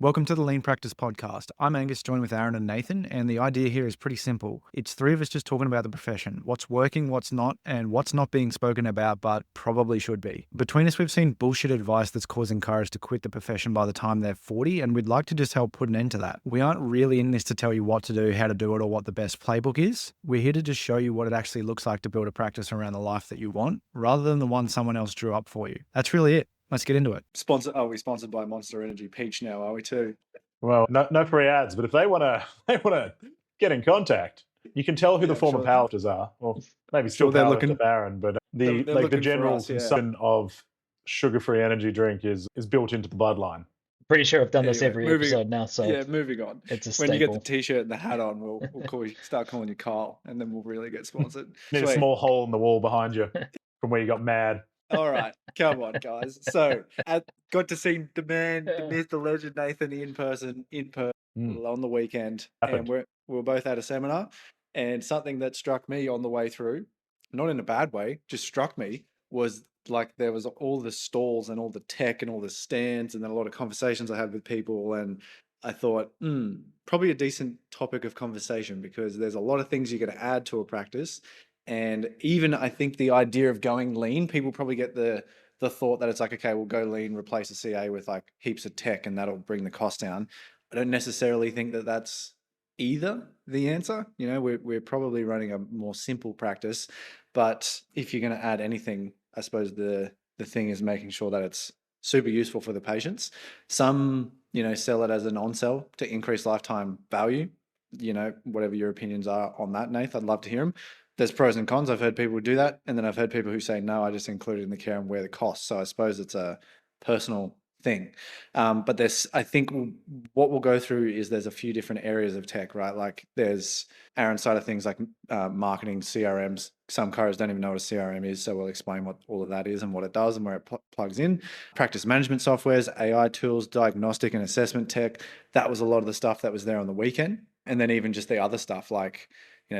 Welcome to the Lean Practice Podcast. I'm Angus, joined with Aaron and Nathan, and the idea here is pretty simple. It's three of us just talking about the profession, what's working, what's not, and what's not being spoken about but probably should be. Between us, we've seen bullshit advice that's causing courage to quit the profession by the time they're 40, and we'd like to just help put an end to that. We aren't really in this to tell you what to do, how to do it, or what the best playbook is. We're here to just show you what it actually looks like to build a practice around the life that you want, rather than the one someone else drew up for you. That's really it. Let's get into it. Are we sponsored by Monster Energy Peach now, are we too? Well, no free ads, but if they want to get in contact, you can tell who the former powerlifters are. Well, maybe still they're powerlifter Baron, but the general consumption of sugar-free energy drink is built into the bloodline. Pretty sure I've done this every episode now, so yeah, moving on. It's a when staple. you get the t-shirt and the hat on, we'll start calling you Carl, and then we'll really get sponsored. Need a small hole in the wall behind you from where you got mad. All right, come on, guys. So, got to see the man, the myth, the legend, Nathan in person on the weekend, and we were both at a seminar. And something that struck me on the way through, not in a bad way, just struck me, was like there was all the stalls and all the tech and all the stands, and then a lot of conversations I had with people, and I thought, probably a decent topic of conversation because there's a lot of things you're going to add to a practice. And even I think the idea of going lean, people probably get the thought that it's like, okay, we'll go lean, replace a CA with like heaps of tech and that'll bring the cost down. I don't necessarily think that that's either the answer. You know, we're probably running a more simple practice, but if you're going to add anything, I suppose the thing is making sure that it's super useful for the patients. Some, sell it as an on-sell to increase lifetime value. Whatever your opinions are on that, Nath, I'd love to hear them. There's pros and cons. I've heard people do that. And then I've heard people who say, no, I just include it in the care and wear the cost. So I suppose it's a personal thing. But I think what we'll go through is there's a few different areas of tech, right? Like there's Aaron's side of things like marketing, CRMs. Some chiros don't even know what a CRM is. So we'll explain what all of that is and what it does and where it plugs in. Practice management softwares, AI tools, diagnostic and assessment tech. That was a lot of the stuff that was there on the weekend. And then even just the other stuff like,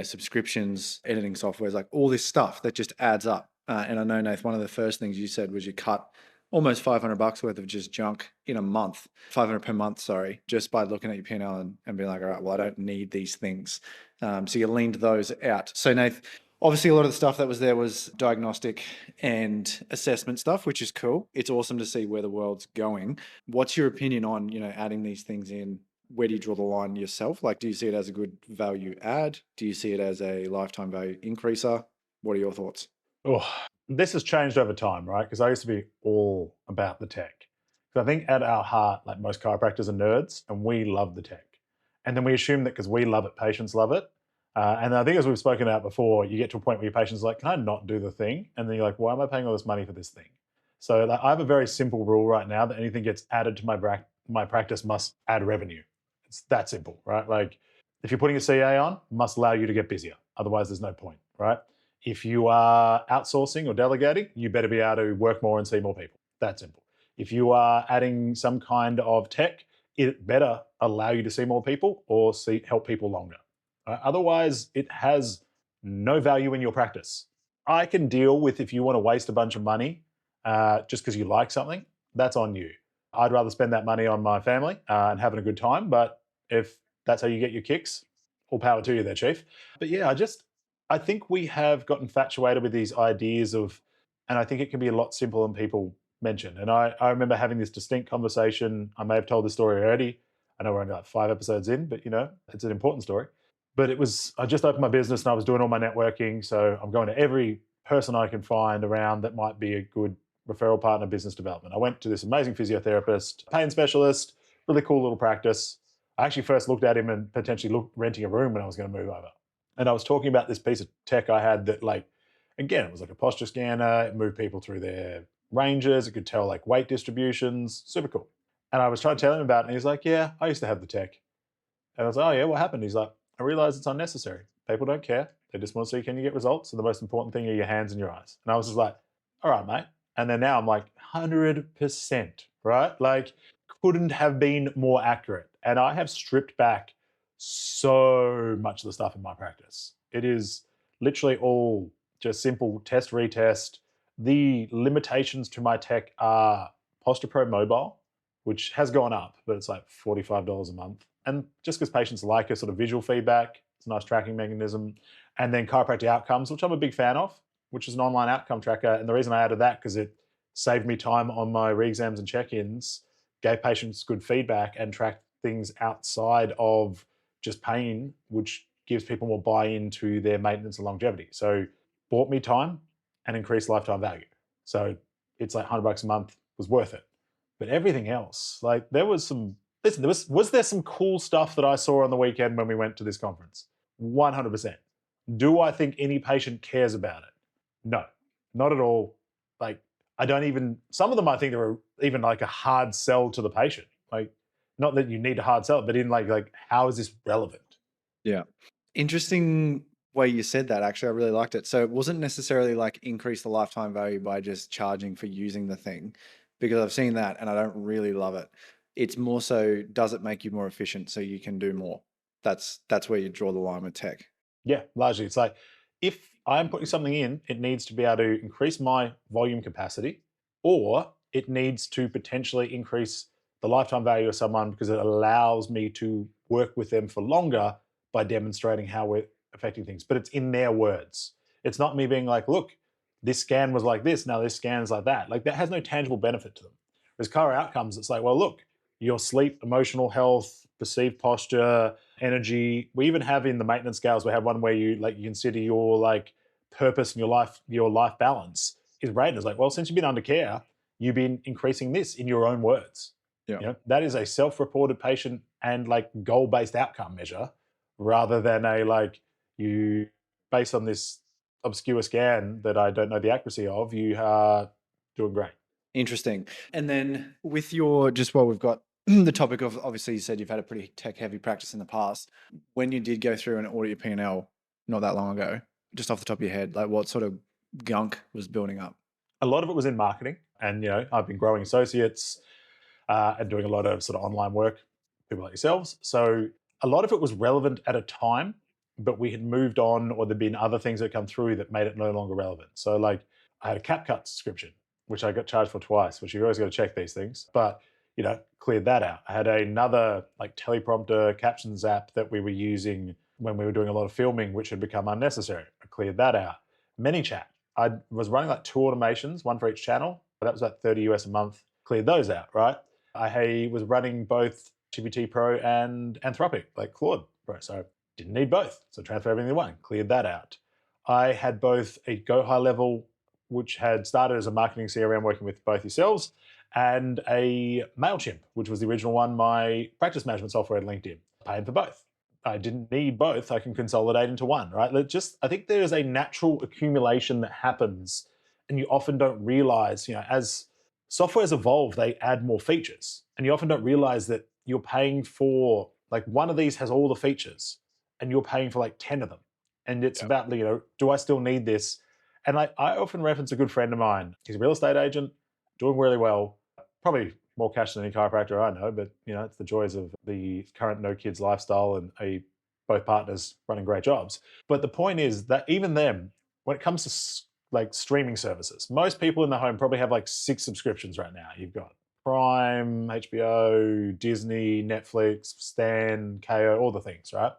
subscriptions, editing softwares, like all this stuff that just adds up. And I know, Nath, one of the first things you said was you cut almost $500 worth of just junk in a month, 500 per month, sorry, just by looking at your P&L and being like, all right, well, I don't need these things. So you leaned those out. So Nath, obviously a lot of the stuff that was there was diagnostic and assessment stuff, which is cool. It's awesome to see where the world's going. What's your opinion on, adding these things in? Where do you draw the line yourself? Like, do you see it as a good value add? Do you see it as a lifetime value increaser? What are your thoughts? Oh, this has changed over time, right? Because I used to be all about the tech. So I think at our heart, like most chiropractors are nerds, and we love the tech. And then we assume that because we love it, patients love it. And I think as we've spoken about before, you get to a point where your patient's like, can I not do the thing? And then you're like, why am I paying all this money for this thing? So I have a very simple rule right now that anything gets added to my practice must add revenue. It's that simple, right? Like if you're putting a CA on, it must allow you to get busier. Otherwise, there's no point, right? If you are outsourcing or delegating, you better be able to work more and see more people. That simple. If you are adding some kind of tech, it better allow you to see more people or help people longer. Otherwise, it has no value in your practice. I can deal with if you want to waste a bunch of money just because you like something, that's on you. I'd rather spend that money on my family and having a good time. But if that's how you get your kicks, all power to you there, Chief. But yeah, I think we have got infatuated with these ideas of, and I think it can be a lot simpler than people mention. And I remember having this distinct conversation. I may have told this story already. I know we're only like 5 episodes in, but it's an important story. But I just opened my business and I was doing all my networking. So I'm going to every person I can find around that might be a good referral partner business development. I went to this amazing physiotherapist, pain specialist, really cool little practice. I actually first looked at him and potentially renting a room when I was going to move over. And I was talking about this piece of tech I had that again, it was like a posture scanner. It moved people through their ranges. It could tell like weight distributions, super cool. And I was trying to tell him about it and he's like, yeah, I used to have the tech. And I was like, oh yeah, what happened? He's like, I realized it's unnecessary. People don't care. They just want to see, can you get results? And the most important thing are your hands and your eyes. And I was just like, all right, mate. And then now I'm like 100%, right? Like couldn't have been more accurate. And I have stripped back so much of the stuff in my practice. It is literally all just simple test, retest. The limitations to my tech are Posture Pro Mobile. which has gone up, but it's like $45 a month. And just because patients like a sort of visual feedback, it's a nice tracking mechanism. And then chiropractic outcomes, which I'm a big fan of, which is an online outcome tracker. And the reason I added that, because it saved me time on my re-exams and check-ins, gave patients good feedback, and tracked things outside of just pain, which gives people more buy-in to their maintenance and longevity. So bought me time and increased lifetime value. So it's like $100 a month was worth it. But everything else, like there was some, listen, was there some cool stuff that I saw on the weekend when we went to this conference? 100%. Do I think any patient cares about it? No, not at all. Like, I don't even, some of them I think there are even like a hard sell to the patient. Like, not that you need a hard sell, but in like how is this relevant? Yeah. Interesting way you said that, actually. I really liked it. So it wasn't necessarily like increase the lifetime value by just charging for using the thing, because I've seen that and I don't really love it. It's more so, does it make you more efficient so you can do more? That's where you draw the line with tech. Yeah, largely. It's like, if I'm putting something in, it needs to be able to increase my volume capacity, or it needs to potentially increase the lifetime value of someone because it allows me to work with them for longer by demonstrating how we're affecting things. But it's in their words. It's not me being like, look, this scan was like this, now this scan is like that. Like, that has no tangible benefit to them. Whereas Chiro Outcomes, it's like, well, look, your sleep, emotional health, perceived posture, energy. We even have in the maintenance scales, we have one where you consider your like purpose and your life balance is rated. It's like, well, since you've been under care, you've been increasing this in your own words. Yeah. You know, that is a self-reported patient and like goal-based outcome measure, rather than a like, you, based on this obscure scan that I don't know the accuracy of, you are doing great. Interesting. And then with your, just while we've got the topic of, obviously you said you've had a pretty tech heavy practice in the past. When you did go through and audit your P&L not that long ago, just off the top of your head, like what sort of gunk was building up? A lot of it was in marketing, and I've been growing associates and doing a lot of sort of online work, people like yourselves. So a lot of it was relevant at a time, but we had moved on, or there'd been other things that come through that made it no longer relevant. So like, I had a CapCut subscription, which I got charged for twice, which you always got to check these things. But cleared that out. I had another like teleprompter captions app that we were using when we were doing a lot of filming, which had become unnecessary. I cleared that out. ManyChat. I was running like 2 automations, one for each channel. But that was like $30 US a month. Cleared those out, right? I was running both GPT Pro and Anthropic, like Claude Pro. So didn't need both. So transfer everything to one, cleared that out. I had both a Go High Level, which had started as a marketing CRM working with both yourselves, and a MailChimp, which was the original one, my practice management software at LinkedIn. Paying for both. I didn't need both. I can consolidate into one, right? I think there's a natural accumulation that happens, and you often don't realize, as softwares evolve, they add more features. And you often don't realize that you're paying for, like, one of these has all the features, and you're paying for like 10 of them. And it's about, do I still need this? And I often reference a good friend of mine. He's a real estate agent, doing really well, probably more cash than any chiropractor I know, but it's the joys of the current no kids lifestyle, and both partners running great jobs. But the point is that even them, when it comes to like streaming services, most people in the home probably have like 6 subscriptions right now. You've got Prime, HBO, Disney, Netflix, Stan, KO, all the things, right?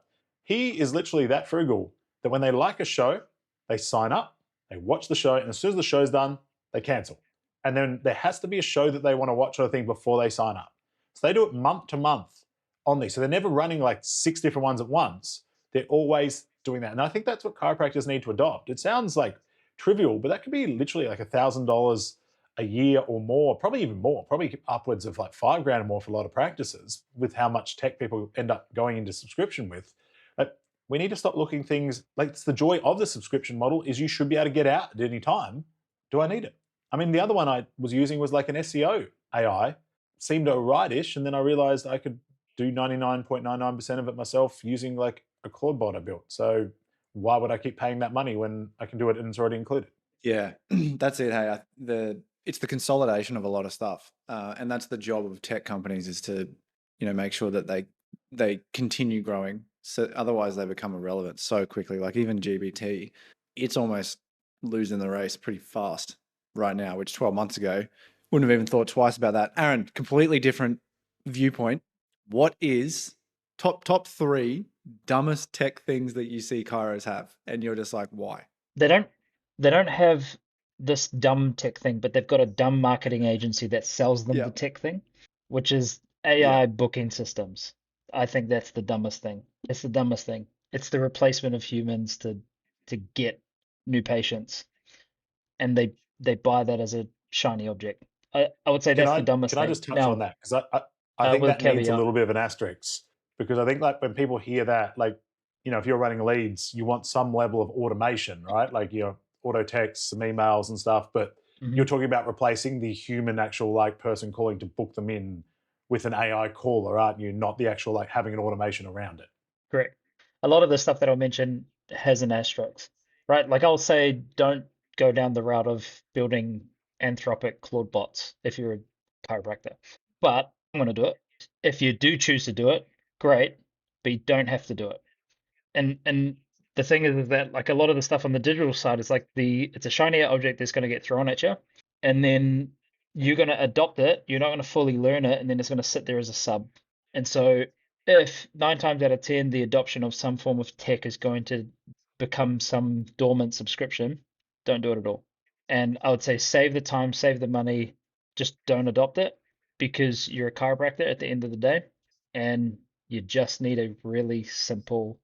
He is literally that frugal that when they like a show, they sign up, they watch the show, and as soon as the show's done, they cancel. And then there has to be a show that they want to watch or a thing before they sign up. So they do it month to month on these. So they're never running like 6 different ones at once. They're always doing that. And I think that's what chiropractors need to adopt. It sounds like trivial, but that could be literally like $1,000 a year or more, probably even more, probably upwards of like $5,000 or more for a lot of practices, with how much tech people end up going into subscription with. But we need to stop looking things like, it's the joy of the subscription model is you should be able to get out at any time. Do I need it? I mean, the other one I was using was like an SEO AI, seemed all right-ish, and then I realized I could do 99.99% of it myself using like a Claude bot I built. So why would I keep paying that money when I can do it and it's already included? Yeah, that's it. Hey, it's the consolidation of a lot of stuff, and that's the job of tech companies, is to make sure that they continue growing. So otherwise, they become irrelevant so quickly. Like even GBT, it's almost losing the race pretty fast right now, which 12 months ago Wouldn't have even thought twice about that. Aaron, completely different viewpoint. What is top three dumbest tech things that you see chiros have? And you're just like, why? They don't have this dumb tech thing, but they've got a dumb marketing agency that sells them the Yep. tech thing, which is Yep. AI booking systems. I think that's the dumbest thing. It's the dumbest thing. It's the replacement of humans to get new patients, and they buy that as a shiny object. I would say Can that's the I dumbest can I thing. just touch on Now, that? Because I think with a that needs a caveat, little bit of an asterisk. Because I think like when people hear that, like, you know, if you're running leads, you want some level of automation, right? Like your auto texts, some emails and stuff. But you're Mhm, talking about replacing the human actual like person calling to book them in with an AI caller, aren't you? Not the actual like having an automation around it. correct. A lot of the stuff that I'll mention has an asterisk, right? Like I'll say, don't go down the route of building Anthropic Claude bots if you're a chiropractor. But I'm going to do it. If you do choose to do it, great, but you don't have to do it. And the thing is that like a lot of the stuff on the digital side is like it's a shiny object that's going to get thrown at you, and then you're going to adopt it. You're not going to fully learn it, and then it's going to sit there as a sub. And so, if 9 times out of 10 the adoption of some form of tech is going to become some dormant subscription, don't do it at all. And I would say save the time, save the money, just don't adopt it because you're a chiropractor at the end of the day, and you just need a really simple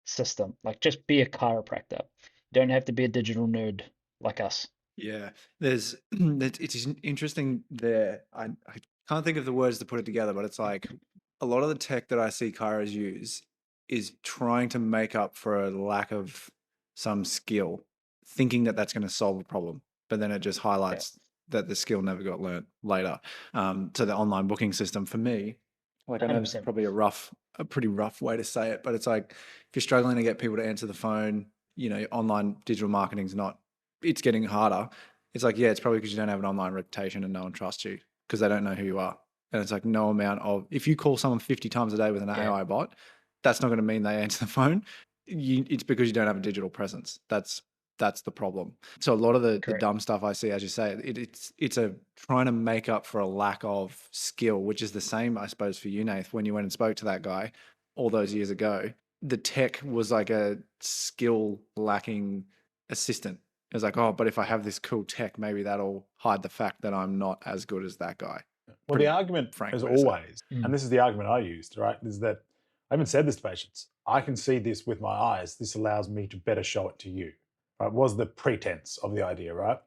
system. Like just be a chiropractor. You don't have to be a digital nerd like us. Yeah, there's it's interesting there. I can't think of the words to put it together, but it's like a lot of the tech that I see chiros use is trying to make up for a lack of some skill, thinking that that's going to solve a problem, but then it just Yeah, highlights that the skill never got learnt later. So the online booking system for me, like I know this is 100%. probably a pretty rough way to say it, but it's like if you're struggling to get people to answer the phone, you know, online digital marketing's not it's getting harder. It's like, yeah, it's probably because you don't have an online reputation and no one trusts you because they don't know who you are. And it's like no amount of if you call someone 50 times a day with an Yeah, AI bot, that's not going to mean they answer the phone. It's because you don't have a digital presence. That's the problem. So a lot of the correct. dumb stuff I see, as you say, it's a trying to make up for a lack of skill, which is the same, I suppose, for you, Nath, when you went and spoke to that guy all those years ago. The tech was like a skill lacking assistant. It was like, oh, but if I have this cool tech, maybe that'll hide the fact that I'm not as good as that guy. Well, the Pretty argument, frank as way to say it. always, and Mm, this is the argument I used, right, is that I even said this to patients. I can see this with my eyes. This allows me to better show it to you. Right? Was the pretense of the idea, right?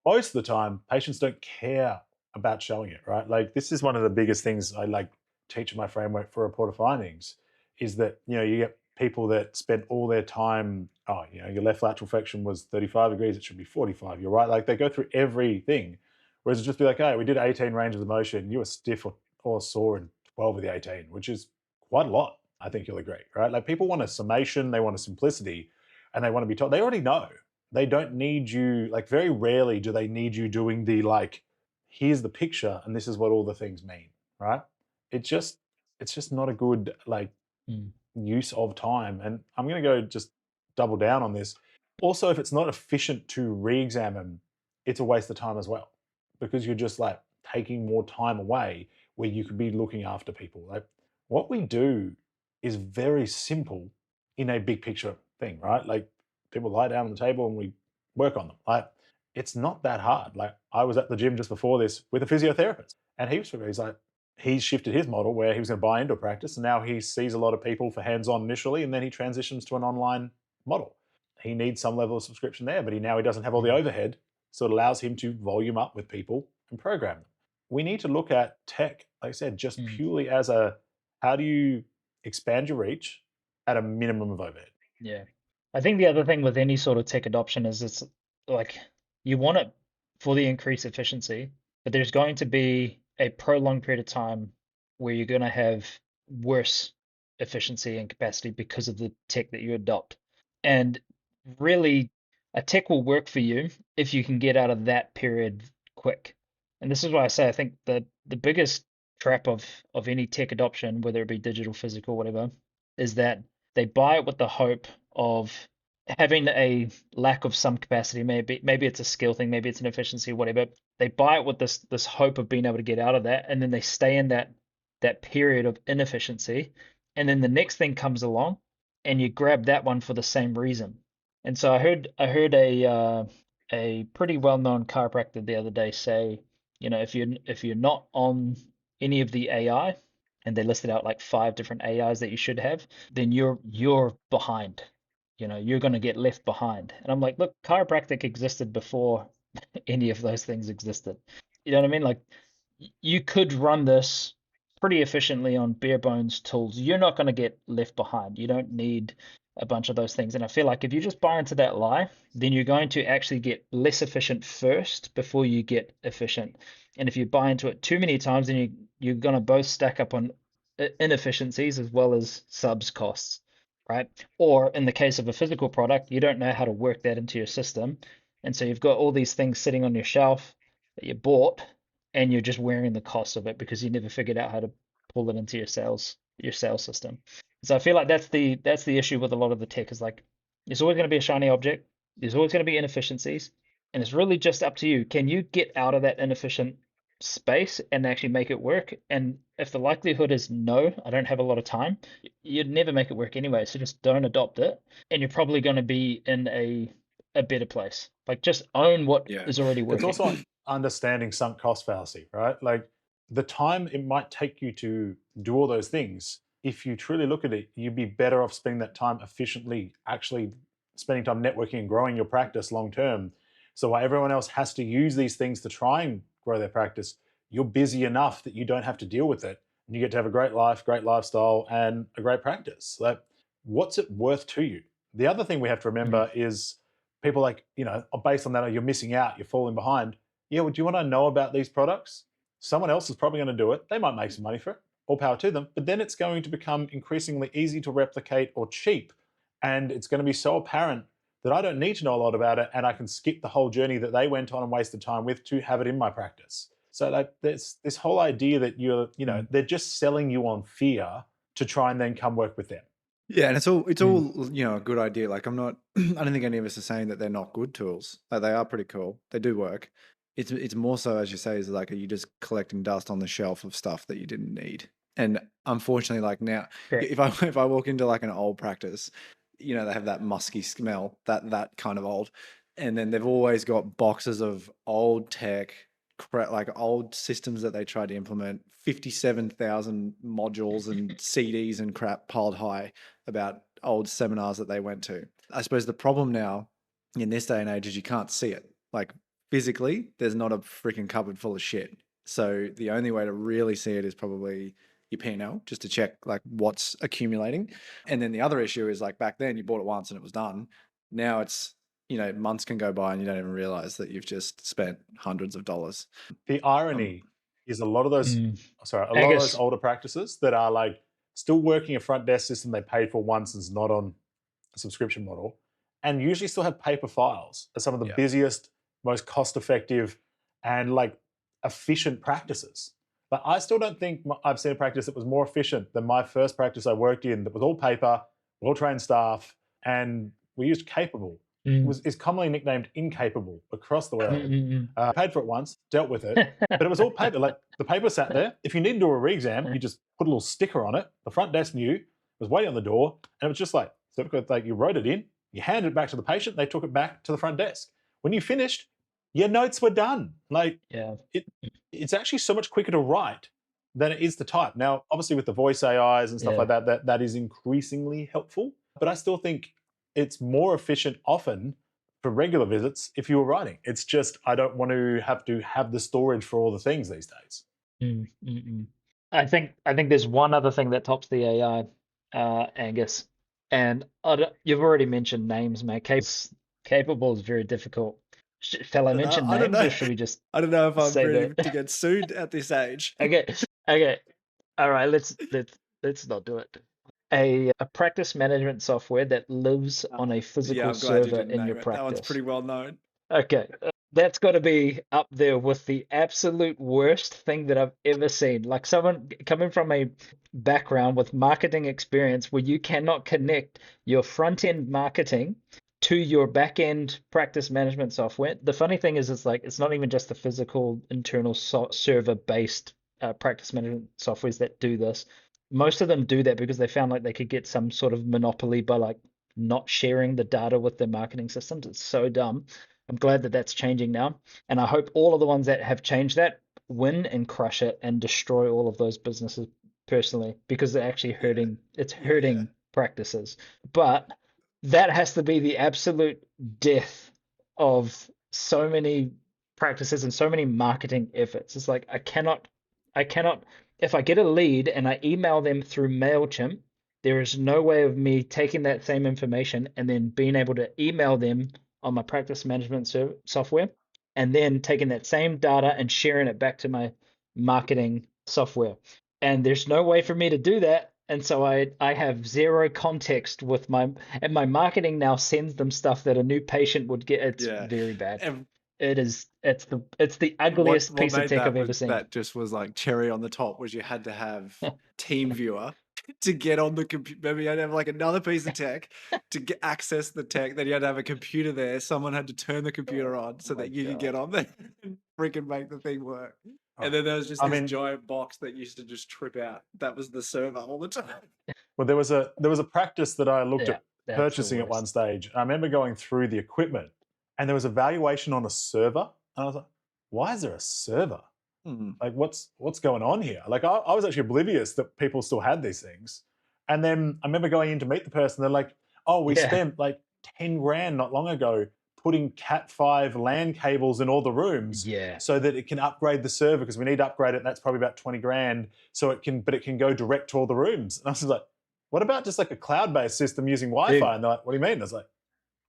Most of the time, patients don't care about showing it, right? Like this is one of the biggest things I like teach in my framework for reporter findings is that, you know, you get people that spend all their time, oh, you know, your left lateral flexion was 35 degrees, it should be 45. You're right. Like they go through everything. Whereas it just be like, hey, we did 18 ranges of motion. You were stiff or sore in 12 of the 18, which is quite a lot. I think you'll agree, right? Like people want a summation, they want a simplicity, and they want to be told. They already know. They don't need you. Like very rarely do they need you doing the like, here's the picture, and this is what all the things mean, right? It just, it's just not a good like mm, use of time. And I'm going to go just double down on this. Also, if it's not efficient to re examine, it's a waste of time as well because you're just like taking more time away where you could be looking after people. Like what we do is very simple in a big picture thing, right? Like people lie down on the table and we work on them. Like it's not that hard. Like I was at the gym just before this with a physiotherapist and he's like, he's shifted his model where he was going to buy into a practice and now he sees a lot of people for hands-on initially and then he transitions to an online model. He needs some level of subscription there, but he doesn't have all the mm, overhead, so it allows him to volume up with people and program them. We need to look at tech, like I said, just mm. purely as a how do you expand your reach at a minimum of overhead. Yeah. I think the other thing with any sort of tech adoption is it's like you want it for the increased efficiency, but there's going to be a prolonged period of time where you're going to have worse efficiency and capacity because of the tech that you adopt. And really, a tech will work for you if you can get out of that period quick. And this is why I say I think the biggest trap of any tech adoption, whether it be digital, physical, whatever, is that they buy it with the hope of having a lack of some capacity, maybe it's a skill thing, maybe it's an efficiency, whatever. They buy it with this hope of being able to get out of that, and then they stay in that period of inefficiency, and then the next thing comes along, and you grab that one for the same reason. And so I heard a pretty well-known chiropractor the other day say, if you're not on any of the AI, and they listed out like 5 different AIs that you should have, then you're behind. You're going to get left behind. And I'm like, look, chiropractic existed before any of those things existed. You know what I mean? Like, you could run this pretty efficiently on bare bones tools. You're not going to get left behind. You don't need a bunch of those things. And I feel like if you just buy into that lie, then you're going to actually get less efficient first before you get efficient. And if you buy into it too many times, then you're going to both stack up on inefficiencies as well as subs costs, right? Or in the case of a physical product, you don't know how to work that into your system. And so you've got all these things sitting on your shelf that you bought, and you're just wearing the cost of it because you never figured out how to pull it into your sales system. So I feel like that's the issue with a lot of the tech is like there's always going to be a shiny object, there's always going to be inefficiencies, and it's really just up to you. Can you get out of that inefficient space and actually make it work? And if the likelihood is no, I don't have a lot of time, you'd never make it work anyway. So just don't adopt it, and you're probably going to be in a better place. Like just own what is already It's working. also understanding sunk cost fallacy, right? Like the time it might take you to do all those things, if you truly look at it, you'd be better off spending that time efficiently, actually spending time networking and growing your practice long term. So while everyone else has to use these things to try and grow their practice, you're busy enough that you don't have to deal with it. And you get to have a great life, great lifestyle, and a great practice. Like, what's it worth to you? The other thing we have to remember is people like, based on that, you're missing out, you're falling behind. Yeah, well, do you want to know about these products? Someone else is probably going to do it. They might make some money for it. All power to them. But then it's going to become increasingly easy to replicate or cheap. And it's going to be so apparent that I don't need to know a lot about it, and I can skip the whole journey that they went on and wasted time with to have it in my practice. So like there's this whole idea that they're just selling you on fear to try and then come work with them. Yeah, and it's all a good idea. Like I'm not I don't think any of us are saying that they're not good tools. Like they are pretty cool. They do work. It's more so, as you say, is like, are you just collecting dust on the shelf of stuff that you didn't need? And unfortunately, like now, Correct. if I walk into like an old practice, they have that musky smell, that kind of old, and then they've always got boxes of old tech, like old systems that they tried to implement, 57,000 modules and CDs and crap piled high about old seminars that they went to. I suppose the problem now in this day and age is you can't see it. Like physically, there's not a freaking cupboard full of shit. So the only way to really see it is probably your P&L, just to check like what's accumulating. And then the other issue is like back then you bought it once and it was done. Now it's, months can go by and you don't even realize that you've just spent hundreds of dollars. The irony is a lot of those Angus, older practices that are like still working a front desk system they paid for once and is not on a subscription model, and usually still have paper files are some of the busiest, most cost-effective, and like efficient practices. But I still don't think I've seen a practice that was more efficient than my first practice I worked in that was all paper, well-trained staff, and we used Capable. Is commonly nicknamed Incapable across the world. Paid for it once, dealt with it, but it was all paper. Like the paper sat there. If you need to do a re-exam, you just put a little sticker on it. The front desk knew, it was waiting on the door, and it was just like, you wrote it in, you handed it back to the patient, they took it back to the front desk. When you finished, your notes were done. Like it's actually so much quicker to write than it is to type. Now, obviously with the voice AIs and stuff like that is increasingly helpful, but I still think it's more efficient often for regular visits if you were writing. It's just I don't want to have the storage for all the things these days. I think there's one other thing that tops the AI, Angus, and you've already mentioned names, mate. Capable is very difficult. Shall I mention names, or should we just? I don't know if I'm say ready that? to get sued at this age. Okay. All right, let's not do it. A practice management software that lives on a physical server in your practice. That one's pretty well known. Okay, that's got to be up there with the absolute worst thing that I've ever seen. Like someone coming from a background with marketing experience where you cannot connect your front end marketing to your back-end practice management software. The funny thing is, it's like it's not even just the physical internal server-based practice management softwares that do this. Most of them do that because they found like they could get some sort of monopoly by like not sharing the data with their marketing systems. It's so dumb. I'm glad that that's changing now, and I hope all of the ones that have changed that win and crush it and destroy all of those businesses personally, because they're actually hurting. It's hurting practices, but that has to be the absolute death of so many practices and so many marketing efforts. It's like I cannot, if I get a lead and I email them through MailChimp, there is no way of me taking that same information and then being able to email them on my practice management software, and then taking that same data and sharing it back to my marketing software. And there's no way for me to do that. And so I have zero context with my marketing now sends them stuff that a new patient would get. It's Yeah. very bad. And It's the ugliest piece of made tech that I've ever seen. that just was like cherry on the top, was you had to have TeamViewer to get on the computer. Maybe you had to have like another piece of tech to access the tech. Then you had to have a computer there. Someone had to turn the computer on so that you could get on there and freaking make the thing work. And then there was just this giant box that used to just trip out. That was the server all the time. Well, there was a practice that I looked at That's the purchasing at one worst. stage. I remember going through the equipment, and there was a valuation on a server, and I was like, "Why is there a server? Like, what's going on here?" Like, I was actually oblivious that people still had these things. And then I remember going in to meet the person. They're like, "Oh, we Yeah. spent like 10 grand not long ago putting Cat5 LAN cables in all the rooms Yeah. so that it can upgrade the server, because we need to upgrade it, and that's probably about 20 grand. So it can go direct to all the rooms." And I was like, "What about just like a cloud-based system using Wi-Fi?" Dude. And they're like, "What do you mean?" I was like,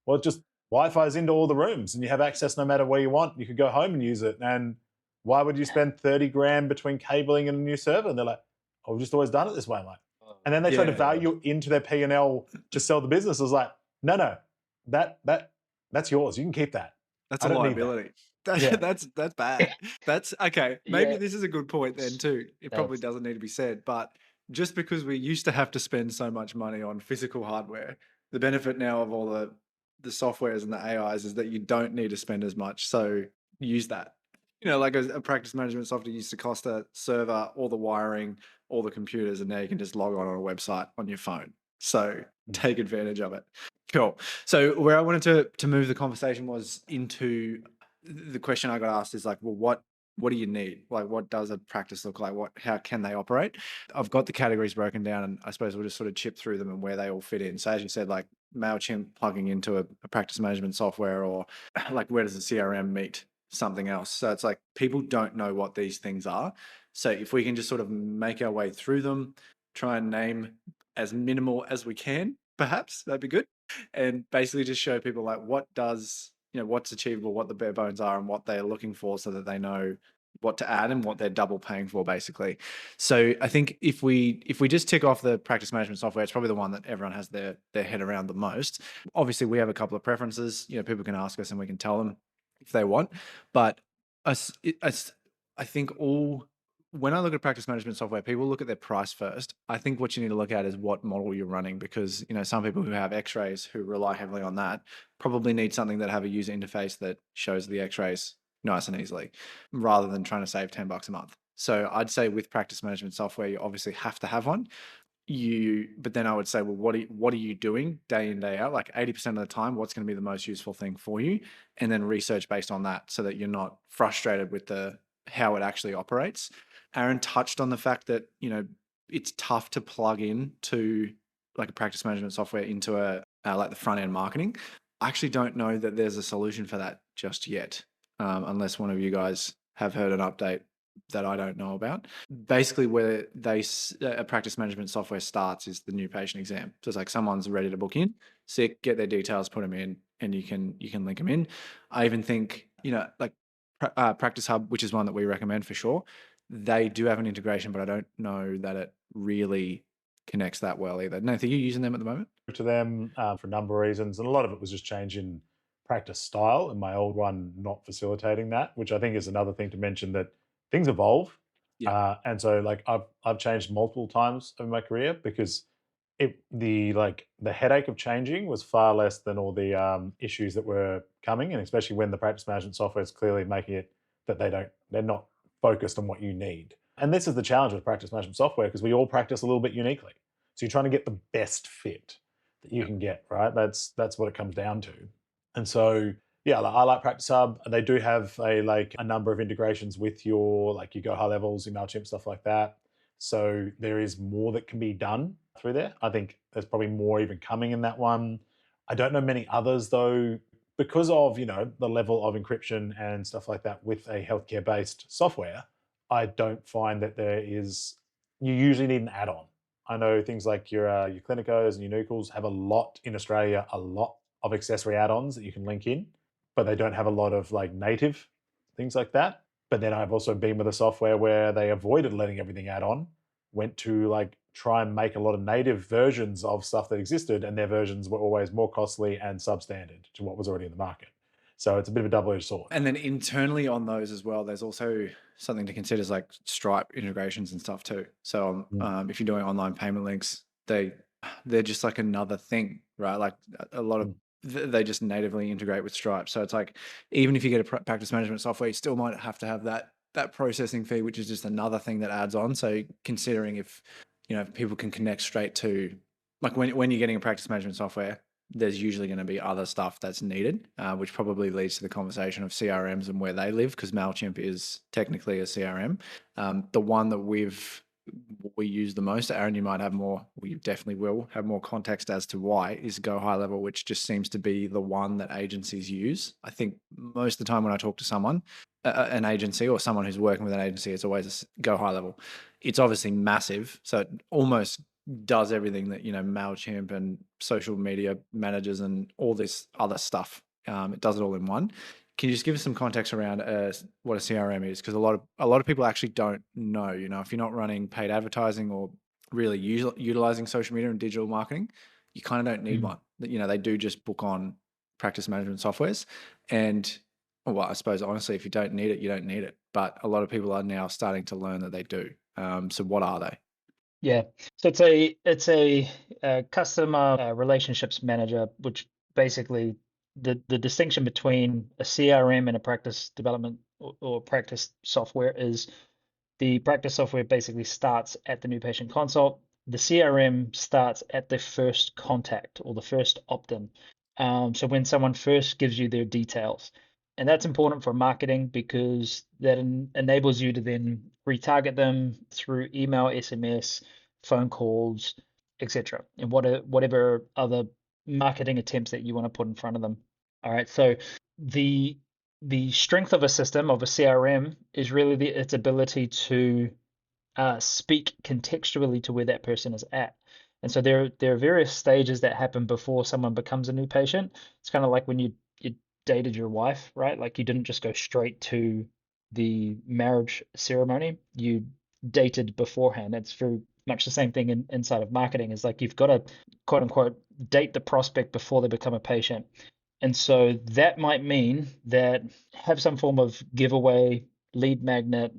"Well, just Wi-Fi's into all the rooms and you have access no matter where you want. You could go home and use it. And why would you spend 30 grand between cabling and a new server?" And they're like, "Oh, we've just always done it this way." I'm like, and then they tried to value into their P&L to sell the business. I was like, no, that's yours. You can keep that. That's I a don't need liability. Yeah. That's bad. That's okay. Maybe Yeah. this is a good point then too. It probably doesn't need to be said, but just because we used to have to spend so much money on physical hardware, the benefit now of all the softwares and the AIs is that you don't need to spend as much. So use that. You know, like a practice management software used to cost a server, all the wiring, all the computers, and now you can just log on a website on your phone. So take advantage of it. Cool. So where I wanted to move the conversation was into the question I got asked is like, well, what do you need? Like, what does a practice look like? How can they operate? I've got the categories broken down, and I suppose we'll just sort of chip through them and where they all fit in. So as you said, like MailChimp plugging into a practice management software, or like where does the CRM meet something else? So it's like people don't know what these things are. So if we can just sort of make our way through them, try and name as minimal as we can, perhaps that'd be good. And basically just show people like what's achievable, what the bare bones are, and what they're looking for, so that they know what to add and what they're double paying for, basically. So I think if we just tick off the practice management software, it's probably the one that everyone has their head around the most. Obviously, we have a couple of preferences. You know, people can ask us and we can tell them if they want. But I think when I look at practice management software, people look at their price first. I think what you need to look at is what model you're running, because some people who have X-rays who rely heavily on that probably need something that have a user interface that shows the X-rays nice and easily, rather than trying to save $10 a month. So I'd say with practice management software, you obviously have to have one. But then I would say, well, what are you doing day in, day out? Like 80% of the time, what's going to be the most useful thing for you? And then research based on that, so that you're not frustrated with how it actually operates. Aaron touched on the fact that, it's tough to plug in to like a practice management software into like the front end marketing. I actually don't know that there's a solution for that just yet, unless one of you guys have heard an update that I don't know about. Basically, where a practice management software starts is the new patient exam. So it's like someone's ready to book in, sick, get their details, put them in, and you can link them in. I even think, like Practice Hub, which is one that we recommend for sure, they do have an integration, but I don't know that it really connects that well either. Nathan, are you using them at the moment? To them for a number of reasons, and a lot of it was just change in practice style, and my old one not facilitating that, which I think is another thing to mention, that things evolve. Yeah. And so like I've changed multiple times in my career, because the headache of changing was far less than all the issues that were coming, and especially when the practice management software is clearly making it that they're not focused on what you need. And this is the challenge with practice management software, because we all practice a little bit uniquely. So you're trying to get the best fit that you can get, right? That's what it comes down to. And so yeah, I like Practice Hub. They do have a number of integrations with your Go High Levels, your MailChimp, stuff like that. So there is more that can be done through there. I think there's probably more even coming in that one. I don't know many others though, because of the level of encryption and stuff like that with a healthcare based software. I don't find that there is. You usually need an add-on. I know things like your Clinicos and your Nucles have a lot in Australia, a lot of accessory add-ons that you can link in, but they don't have a lot of native things like that. But then I've also been with a software where they avoided letting everything add on, went to try and make a lot of native versions of stuff that existed, and their versions were always more costly and substandard to what was already in the market. So it's a bit of a double-edged sword. And then internally on those as well, there's also something to consider is like Stripe integrations and stuff too. So if you're doing online payment links, they're just like another thing, right? Like a lot of they just natively integrate with Stripe. So it's like, even if you get a practice management software, you still might have to have that processing fee, which is just another thing that adds on. So considering if people can connect straight to, like when you're getting a practice management software, there's usually going to be other stuff that's needed, which probably leads to the conversation of CRMs and where they live, because MailChimp is technically a CRM. The one that we use the most, Aaron, you might have more, you definitely will have more context as to why, is Go High Level, which just seems to be the one that agencies use. I think most of the time when I talk to someone, an agency or someone who's working with an agency, it's always a Go High Level. It's obviously massive, so it almost does everything that MailChimp and social media managers and all this other stuff. It does it all in one. Can you just give us some context around what a CRM is? Because a lot of people actually don't know. If you're not running paid advertising or really utilizing social media and digital marketing, you kind of don't need one. They do just book on practice management softwares, and well, I suppose honestly, if you don't need it, you don't need it. But a lot of people are now starting to learn that they do. So what are they? Yeah, so it's a customer relationships manager, which basically the distinction between a CRM and a practice development or practice software is the practice software basically starts at the new patient consult. The CRM starts at the first contact or the first opt-in. So when someone first gives you their details, and that's important for marketing because that enables you to then retarget them through email, SMS, phone calls, etc., and whatever other marketing attempts that you want to put in front of them. All right, so the strength of a system of a CRM is really its ability to speak contextually to where that person is at. And so there are various stages that happen before someone becomes a new patient. It's kind of like when you dated your wife, right? Like you didn't just go straight to the marriage ceremony. You dated beforehand. It's very much the same thing inside of marketing. Is like you've got to quote unquote date the prospect before they become a patient. And so that might mean that have some form of giveaway, lead magnet,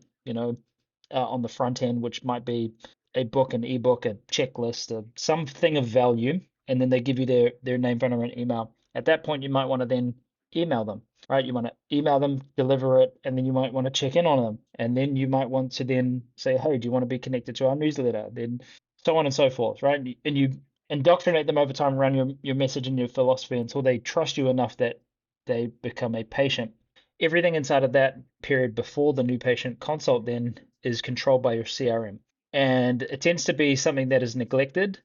on the front end, which might be a book, an ebook, a checklist, something of value, and then they give you their name, phone number, and email. At that point, you might want to then email them, right? You want to email them, deliver it, and then you might want to check in on them, and then you might want to then say, hey, do you want to be connected to our newsletter? Then so on and so forth, right? And you indoctrinate them over time around your message and your philosophy until they trust you enough that they become a patient. Everything inside of that period before the new patient consult then is controlled by your CRM. And it tends to be something that is neglected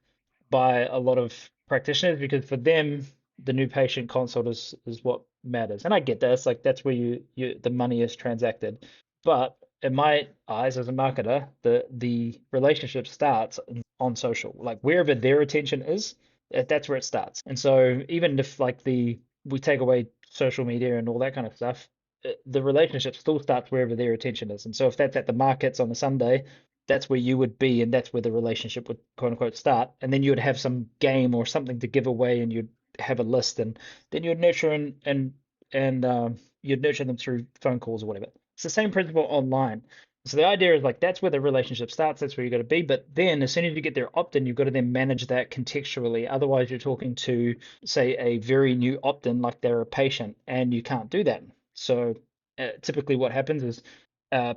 by a lot of practitioners because for them, the new patient consult is what matters. And I get that. It's like that's where the money is transacted. But in my eyes as a marketer, the relationship starts on social. Like wherever their attention is, that's where it starts. And so even if we take away social media and all that kind of stuff, the relationship still starts wherever their attention is. And so if that's at the markets on a Sunday, that's where you would be, and that's where the relationship would quote unquote start. And then you would have some game or something to give away, and you'd have a list, and then you'd nurture and you'd nurture them through phone calls or whatever. It's the same principle online. So the idea is like that's where the relationship starts, that's where you got to be. But then as soon as you get their opt-in, you've got to then manage that contextually. Otherwise, you're talking to, say, a very new opt-in like they're a patient, and you can't do that. So typically what happens is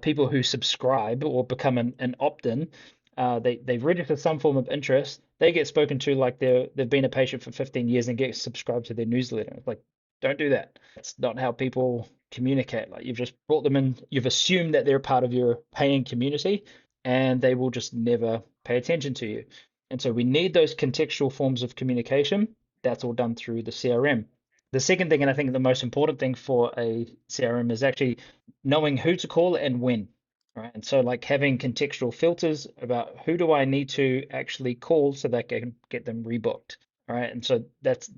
people who subscribe or become an opt-in, they register some form of interest, they get spoken to like they've been a patient for 15 years and get subscribed to their newsletter. It's like, don't do that. That's not how people communicate. Like you've just brought them in, you've assumed that they're part of your paying community, and they will just never pay attention to you. And so we need those contextual forms of communication. That's all done through the CRM. The second thing, and I think the most important thing for a CRM, is actually knowing who to call and when. Right. And so like having contextual filters about who do I need to actually call so that I can get them rebooked. All right. And so that's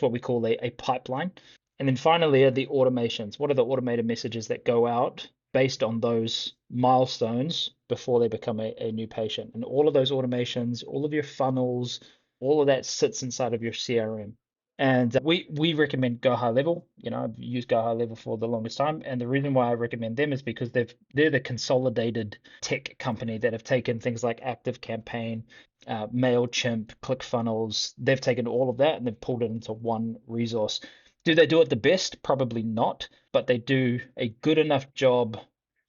what we call a pipeline. And then finally are the automations. What are the automated messages that go out based on those milestones before they become a new patient? And all of those automations, all of your funnels, all of that sits inside of your CRM. And we recommend Go High Level. You know, I've used Go High Level for the longest time, and the reason why I recommend them is because they're the consolidated tech company that have taken things like Active Campaign, Mailchimp, ClickFunnels. They've taken all of that and they've pulled it into one resource. Do they do it the best? Probably not, but they do a good enough job,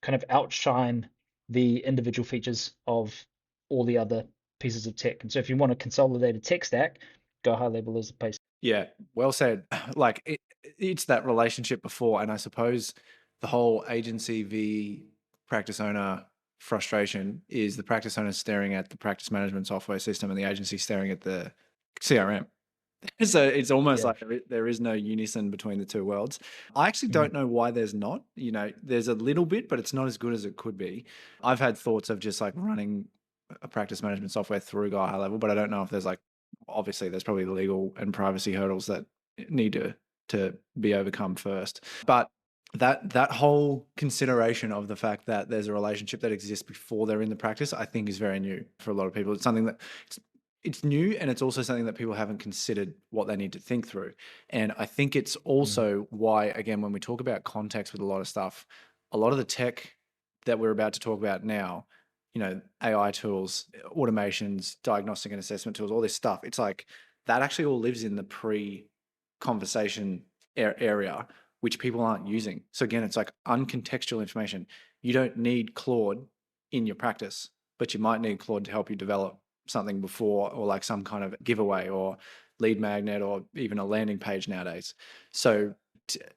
kind of outshine the individual features of all the other pieces of tech. And so if you want a consolidated tech stack, Go High Level is the place. Yeah, well said. Like it's that relationship before, and I suppose the whole agency v practice owner frustration is the practice owner staring at the practice management software system and the agency staring at the CRM. So it's almost Yeah. like there is no unison between the two worlds. I actually Mm. don't know why there's not. You know, there's a little bit, but it's not as good as it could be. I've had thoughts of just like running a practice management software through Guy High Level, but I don't know if there's like, obviously there's probably legal and privacy hurdles that need to be overcome first. But that whole consideration of the fact that there's a relationship that exists before they're in the practice, I think is very new for a lot of people. It's something that it's new, and it's also something that people haven't considered what they need to think through. And I think it's also why, again, when we talk about context with a lot of stuff, a lot of the tech that we're about to talk about now, you know, AI tools, automations, diagnostic and assessment tools, all this stuff, it's like that actually all lives in the pre-conversation area, which people aren't using. So again, it's like uncontextual information. You don't need Claude in your practice, but you might need Claude to help you develop something before, or like some kind of giveaway or lead magnet or even a landing page nowadays. So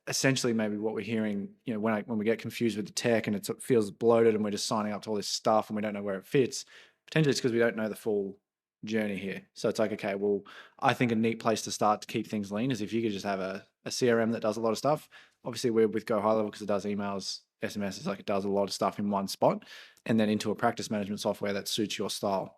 essentially maybe what we're hearing, you know, when we get confused with the tech and it feels bloated and we're just signing up to all this stuff and we don't know where it fits, potentially it's because we don't know the full journey here. So it's like, okay, well, I think a neat place to start to keep things lean is if you could just have a CRM that does a lot of stuff. Obviously we're with Go High Level because it does emails, SMS, like it does a lot of stuff in one spot, and then into a practice management software that suits your style.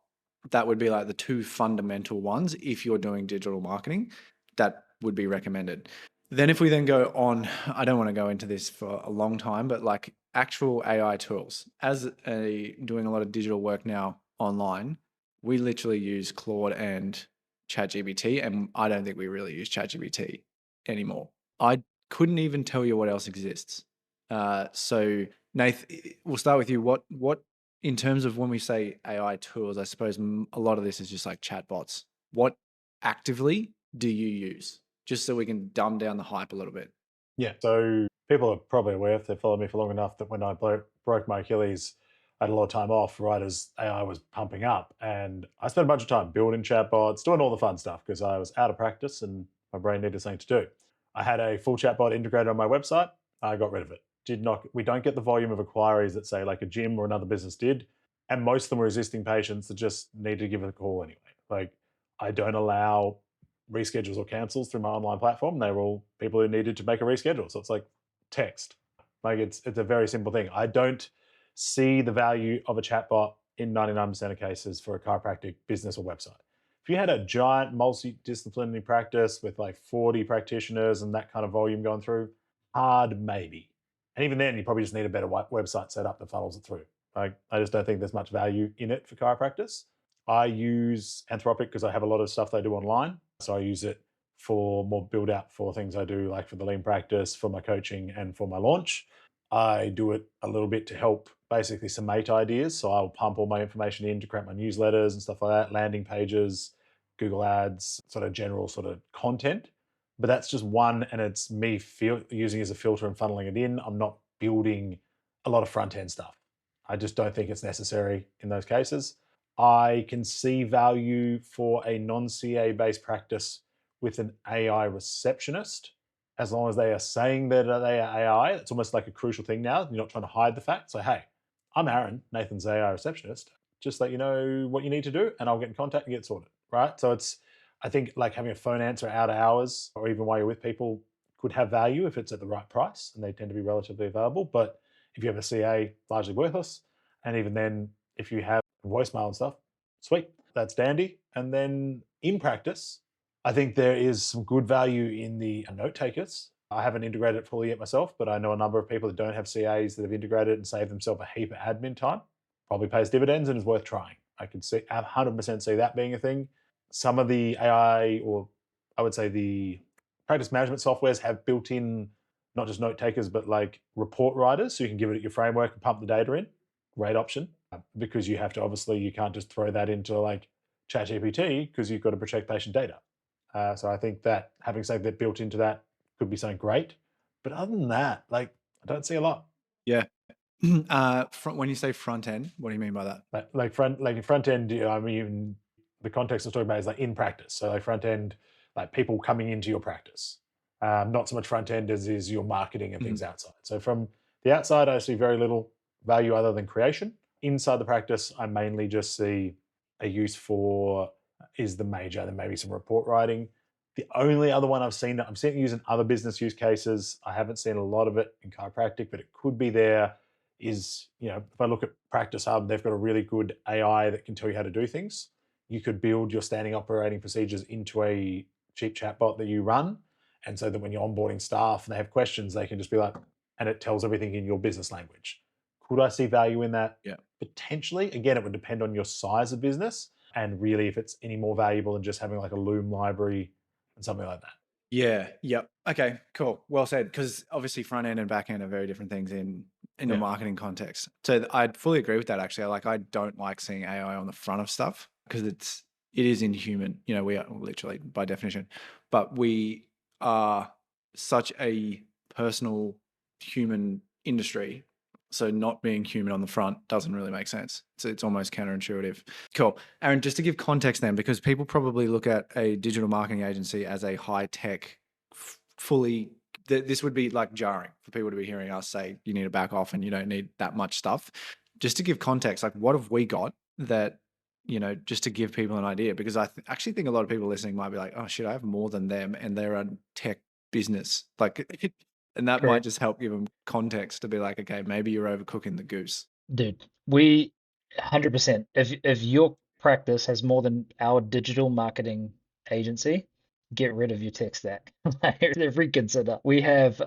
That would be like the two fundamental ones if you're doing digital marketing that would be recommended. Then if we then go on, I don't want to go into this for a long time, but like actual AI tools, as doing a lot of digital work now online, we literally use Claude and ChatGPT, and I don't think we really use ChatGPT anymore. I couldn't even tell you what else exists. So Nath, we'll start with you. What in terms of when we say AI tools, I suppose a lot of this is just like chatbots. What actively do you use? Just so we can dumb down the hype a little bit. Yeah. So people are probably aware, if they've followed me for long enough, that when I broke my Achilles, I had a lot of time off right as AI was pumping up. And I spent a bunch of time building chatbots, doing all the fun stuff because I was out of practice and my brain needed something to do. I had a full chatbot integrated on my website. I got rid of it. We don't get the volume of inquiries that say like a gym or another business did. And most of them were existing patients that just needed to give it a call anyway. Like I don't allow reschedules or cancels through my online platform. They were all people who needed to make a reschedule. So it's like text. Like it's a very simple thing. I don't see the value of a chatbot in 99% of cases for a chiropractic business or website. If you had a giant multidisciplinary practice with like 40 practitioners and that kind of volume going through, hard maybe. And even then, you probably just need a better website set up that funnels it through. Like, I just don't think there's much value in it for chiropractors. I use Anthropic because I have a lot of stuff they do online. So I use it for more build out for things I do, like for the lean practice, for my coaching, and for my launch. I do it a little bit to help basically some mate ideas. So I'll pump all my information in to create my newsletters and stuff like that, landing pages, Google Ads, sort of general sort of content. But that's just one, and it's me using it as a filter and funneling it in. I'm not building a lot of front end stuff. I just don't think it's necessary in those cases. I can see value for a non-CA based practice with an AI receptionist, as long as they are saying that they are AI. It's almost like a crucial thing now. You're not trying to hide the fact. So, hey, I'm Aaron, Nathan's AI receptionist. Just let you know what you need to do, and I'll get in contact and get sorted, right? So I think like having a phone answer out of hours, or even while you're with people, could have value if it's at the right price, and they tend to be relatively available. But if you have a CA, largely worthless. And even then, if you have voicemail and stuff, sweet, that's dandy. And then in practice, I think there is some good value in the note takers. I haven't integrated it fully yet myself, but I know a number of people that don't have CAs that have integrated it and saved themselves a heap of admin time. Probably pays dividends and is worth trying. I could 100% see that being a thing. Some of the AI, or I would say the practice management softwares, have built in not just note takers, but like report writers. So you can give it your framework and pump the data in. Great option, because you have to, obviously, you can't just throw that into like ChatGPT because you've got to protect patient data. So I think that having something that built into that could be something great. But other than that, like, I don't see a lot. Yeah. When you say front end, what do you mean by that? Like front end, I mean, the context I'm talking about is like in practice. So like front end, like people coming into your practice. Not so much front end as is your marketing and things outside. So from the outside, I see very little value other than creation. Inside the practice, I mainly just see a use for is the major, then maybe some report writing. The only other one I've seen it used in other business use cases. I haven't seen a lot of it in chiropractic, but it could be there. Is, if I look at Practice Hub, they've got a really good AI that can tell you how to do things. You could build your standing operating procedures into a cheap chatbot that you run. And so that when you're onboarding staff and they have questions, they can just be like, and it tells everything in your business language. Could I see value in that? Yeah. Potentially. Again, it would depend on your size of business and really if it's any more valuable than just having like a Loom library and something like that. Yeah. Yep. Okay. Cool. Well said. Because obviously, front end and back end are very different things in a marketing context. So I'd fully agree with that. Actually, I don't like seeing AI on the front of stuff because it is inhuman. We are literally by definition, but we are such a personal human industry. So not being human on the front doesn't really make sense. So it's almost counterintuitive. Cool. Aaron, just to give context then, because people probably look at a digital marketing agency as a high-tech, this would be like jarring for people to be hearing us say, you need to back off and you don't need that much stuff. Just to give context, like what have we got that, just to give people an idea, because I actually think a lot of people listening might be like, oh shit, I have more than them and they're a tech business. Like, and that might just help give them context to be like, okay, maybe you're overcooking the goose. Dude, we 100%. If your practice has more than our digital marketing agency, get rid of your tech stack. Reconsider. We have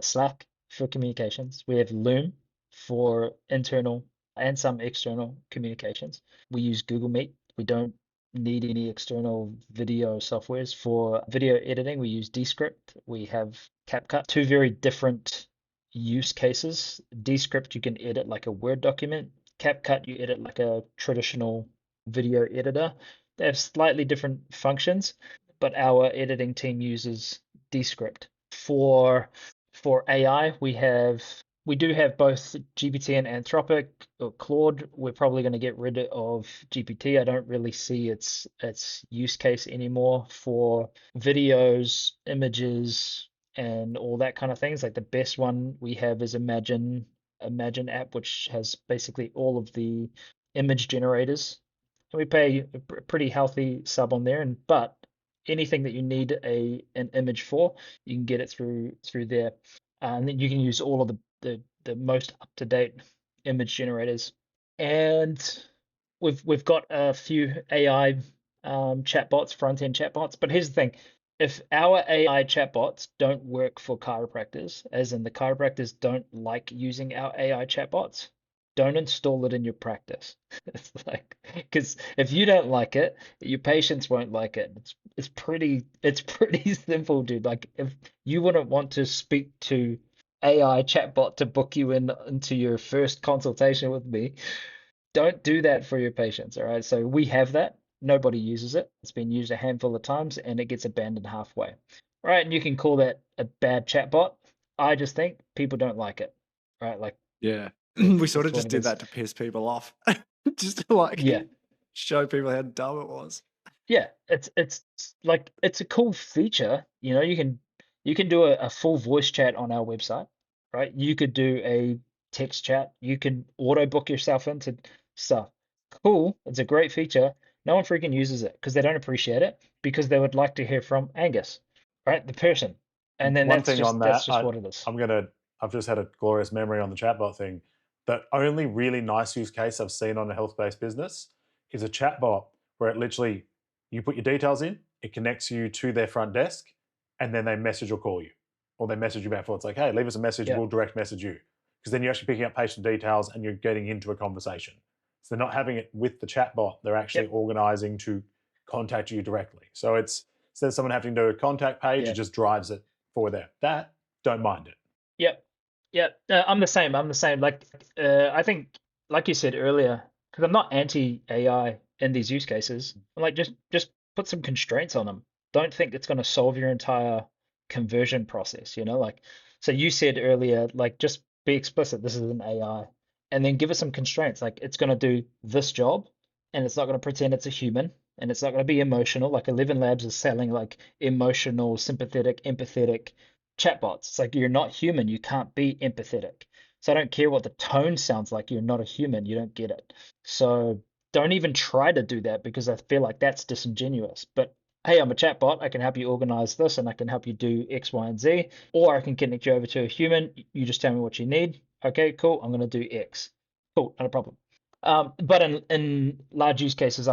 Slack for communications. We have Loom for internal and some external communications. We use Google Meet. We don't need any external video softwares. For video editing, we use Descript. We have CapCut. Two very different use cases. Descript, you can edit like a Word document. CapCut, you edit like a traditional video editor. They have slightly different functions, but our editing team uses Descript. For AI, we do have both GPT and Anthropic or Claude. We're probably going to get rid of GPT. I don't really see its use case anymore for videos, images, and all that kind of things. Like the best one we have is Imagine app, which has basically all of the image generators. And we pay a pretty healthy sub on there, but anything that you need an image for, you can get it through there. And then you can use all of the most up-to-date image generators. And we've got a few AI chatbots, front-end chatbots. But here's the thing. If our AI chatbots don't work for chiropractors, as in the chiropractors don't like using our AI chatbots, don't install it in your practice. It's like, because if you don't like it, your patients won't like it. It's pretty simple, dude. Like if you wouldn't want to speak to AI chatbot to book you into your first consultation with me. Don't do that for your patients, all right? So we have that. Nobody uses it. It's been used a handful of times and it gets abandoned halfway. All right, and you can call that a bad chatbot. I just think people don't like it. Right? Like Yeah. We it's sort of just what just it did is. that to piss people off. Just to like Yeah. show people how dumb it was. Yeah, it's like it's a cool feature. You know, you can do a full voice chat on our website, right? You could do a text chat. You could auto book yourself into stuff. Cool. It's a great feature. No one freaking uses it because they don't appreciate it because they would like to hear from Angus, right? The person. And then One thing on that's that, just what it is. I've just had a glorious memory on the chatbot thing. The only really nice use case I've seen on a health-based business is a chatbot where it literally, you put your details in, it connects you to their front desk, and then they message or call you. Or they message you back for it's like, hey, leave us a message, Yeah. we'll direct message you. Because then you're actually picking up patient details and you're getting into a conversation. So they're not having it with the chatbot, they're actually Yep. organizing to contact you directly. So it's, instead of someone having to do a contact page, Yeah. it just drives it for them. That, don't mind it. Yep. Yep. I'm the same. I'm the same. Like, I think, like you said earlier, because I'm not anti AI in these use cases. I'm like, just put some constraints on them. Don't think it's going to solve your entire conversion process. You know, like, so you said earlier, like, just be explicit. This is an AI, and then give it some constraints. Like, it's going to do this job, and it's not going to pretend it's a human, and it's not going to be emotional. Like, 11 Labs is selling like emotional, sympathetic, empathetic chatbots. It's like you're not human, you can't be empathetic. So I don't care what the tone sounds like, you're not a human, you don't get it. So don't even try to do that because I feel like that's disingenuous. But hey, I'm a chatbot, I can help you organize this and I can help you do X, Y, and Z. Or I can connect you over to a human. You just tell me what you need. Okay, cool, I'm going to do X. Cool, not a problem. But in large use cases,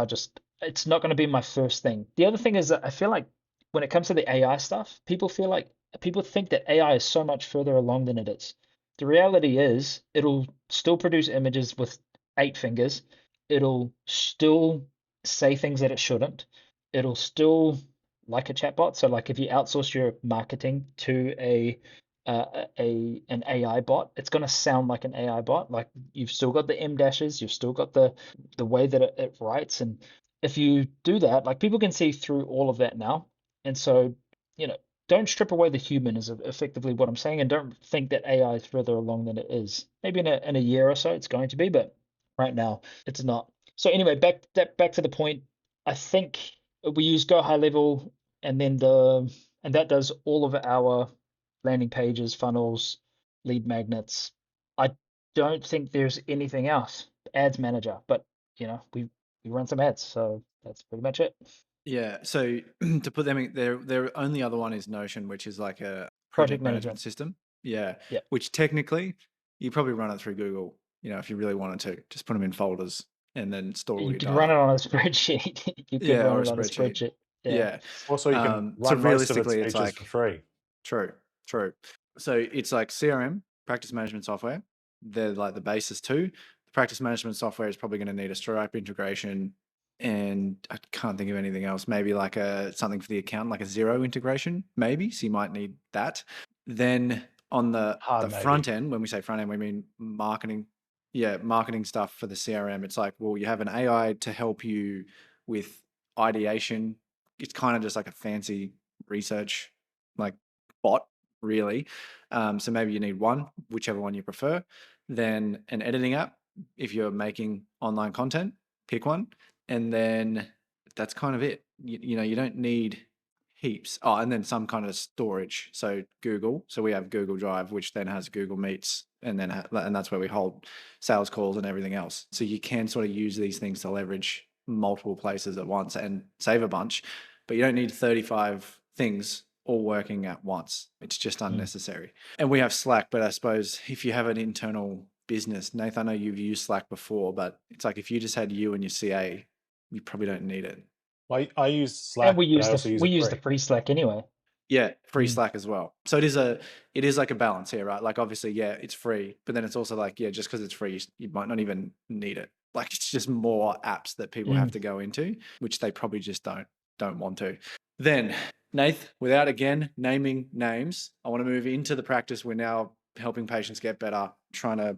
it's not going to be my first thing. The other thing is that I feel like when it comes to the AI stuff, people think that AI is so much further along than it is. The reality is, it'll still produce images with 8 fingers. It'll still say things that it shouldn't. It'll still like a chatbot. So, like if you outsource your marketing to an AI bot, it's going to sound like an AI bot. Like you've still got the M dashes, you've still got the way that it writes, and if you do that, like people can see through all of that now. And so, you know, don't strip away the human is effectively what I'm saying, and don't think that AI is further along than it is. Maybe in a year or so it's going to be, but right now it's not. So anyway, back to the point. I think we use Go High Level, and then and that does all of our landing pages, funnels, lead magnets. I don't think there's anything else. Ads manager, but you know, we run some ads, so that's pretty much it. Yeah. So to put them in, their only other one is Notion, which is like a Project project management management. system. Yeah. Yeah. Which technically you probably run it through Google, if you really wanted to. Just put them in folders and then store all You your could run data. it on a spreadsheet. You could Yeah, run or a it on a spreadsheet. spreadsheet. Yeah. Yeah. Also, you can So run most of its realistically, it's features for like free. true. So it's like CRM, practice management software. They're like the basis too. The practice management software is probably going to need a Stripe integration, and I can't think of anything else. Maybe like something for the account, like a Zero integration, maybe. So you might need that. Then on the Hard front maybe. end, when we say front end, we mean marketing. Yeah, marketing stuff for the CRM. It's like, well, you have an AI to help you with ideation. It's kind of just like a fancy research like bot, really. So maybe you need one, whichever one you prefer. Then an editing app, if you're making online content, pick one. And then that's kind of it. You don't need heaps. Oh, and then some kind of storage. So Google. So we have Google Drive, which then has Google Meets, and then and that's where we hold sales calls and everything else. So you can sort of use these things to leverage multiple places at once and save a bunch, but you don't need 35 things all working at once. It's just unnecessary. And we have Slack, but I suppose if you have an internal business, Nathan, I know you've used Slack before, but it's like if you just had you and your CA, you probably don't need it. Well, I use And Slack, but I also use we it use free. the free Slack anyway. Yeah, free Mm. Slack as well. So it is like a balance here, right? Like obviously, yeah, it's free, but then it's also like, yeah, just because it's free, you might not even need it. Like it's just more apps that people have to go into, which they probably just don't want to. Then, Nath, without again naming names, I want to move into the practice we're now helping patients get better, trying to,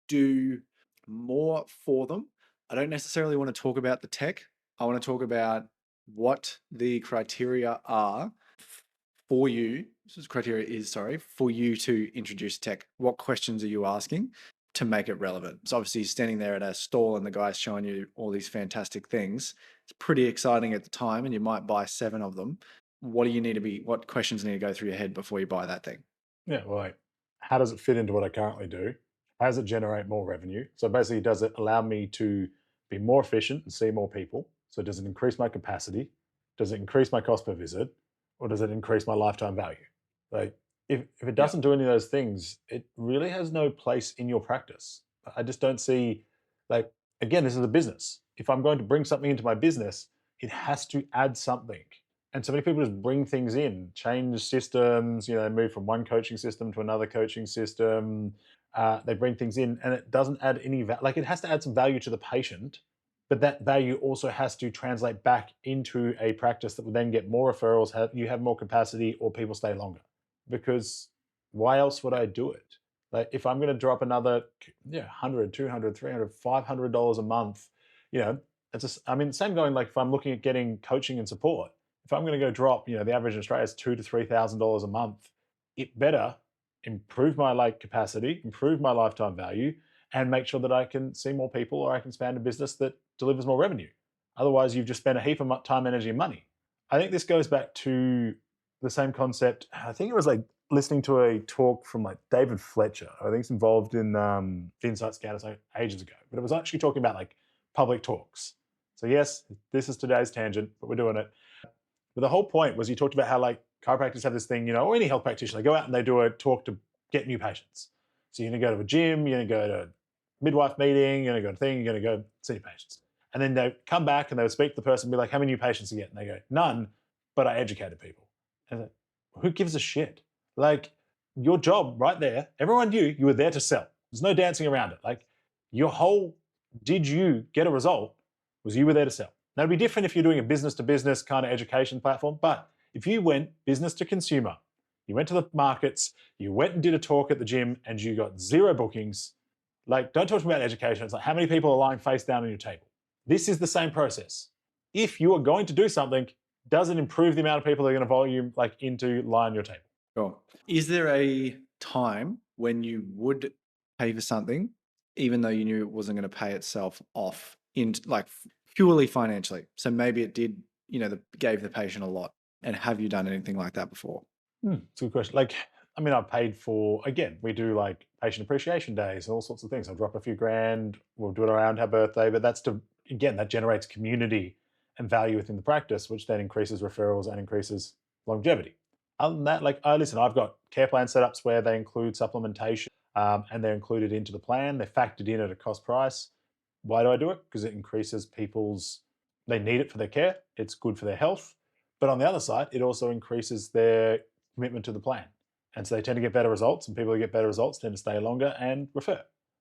do more for them. I don't necessarily want to talk about the tech. I want to talk about what the criteria are for you. Criteria is, sorry, for you to introduce tech. What questions are you asking to make it relevant? So obviously you're standing there at a stall and the guy's showing you all these fantastic things. It's pretty exciting at the time and you might buy 7 of them. What questions need to go through your head before you buy that thing? Yeah, well, like, how does it fit into what I currently do? How does it generate more revenue? So basically, does it allow me to be more efficient and see more people? So does it increase my capacity? Does it increase my cost per visit? Or does it increase my lifetime value? Like, if it Yeah. doesn't do any of those things, it really has no place in your practice. I just don't see, like, again, this is a business. If I'm going to bring something into my business, it has to add something. And so many people just bring things in, change systems, move from one coaching system to another coaching system. They bring things in and it doesn't add any value. Like, it has to add some value to the patient, but that value also has to translate back into a practice that will then get more referrals, you have more capacity, or people stay longer. Because why else would I do it? Like, if I'm going to drop another 100, 200, 300, $500 a month, it's just, I mean, same going, like, if I'm looking at getting coaching and support, if I'm going to go drop, the average in Australia is $2,000 to $3,000 a month, it better improve my capacity, improve my lifetime value, and make sure that I can see more people or I can expand a business that delivers more revenue. Otherwise, you've just spent a heap of time, energy, and money. I think this goes back to the same concept. I think it was like listening to a talk from like David Fletcher. I think he's involved in the Insight Scanners ages ago, but it was actually talking about like public talks. So yes, this is today's tangent, but we're doing it. But the whole point was he talked about how like chiropractors have this thing, or any health practitioner, they go out and they do a talk to get new patients. So you're going to go to a gym, you're going to go to a midwife meeting, you're going to go to a thing, you're going to go see patients. And then they come back and they would speak to the person and be like, how many new patients you get? And they go, none, but I educated people. And like, who gives a shit? Like, your job right there, everyone knew you were there to sell. There's no dancing around it. Like, your whole, did you get a result, was you were there to sell. Now, it'd be different if you're doing a business to business kind of education platform, but if you went business to consumer, you went to the markets, you went and did a talk at the gym, and you got 0 bookings, like, don't talk to me about education. It's like, how many people are lying face down on your table? This is the same process. If you are going to do something, does it improve the amount of people that are going to volume into lie on your table? Sure. Is there a time when you would pay for something, even though you knew it wasn't going to pay itself off in purely financially? So maybe it did, gave the patient a lot. And have you done anything like that before? It's a good question. Like, I mean, I've paid for, again, we do like patient appreciation days and all sorts of things. I'll drop a few grand, we'll do it around her birthday, but that's again, that generates community and value within the practice, which then increases referrals and increases longevity. Other than that, listen, I've got care plan setups where they include supplementation and they're included into the plan. They're factored in at a cost price. Why do I do it? Because it increases they need it for their care. It's good for their health. But on the other side, it also increases their commitment to the plan. And so they tend to get better results, and people who get better results tend to stay longer and refer.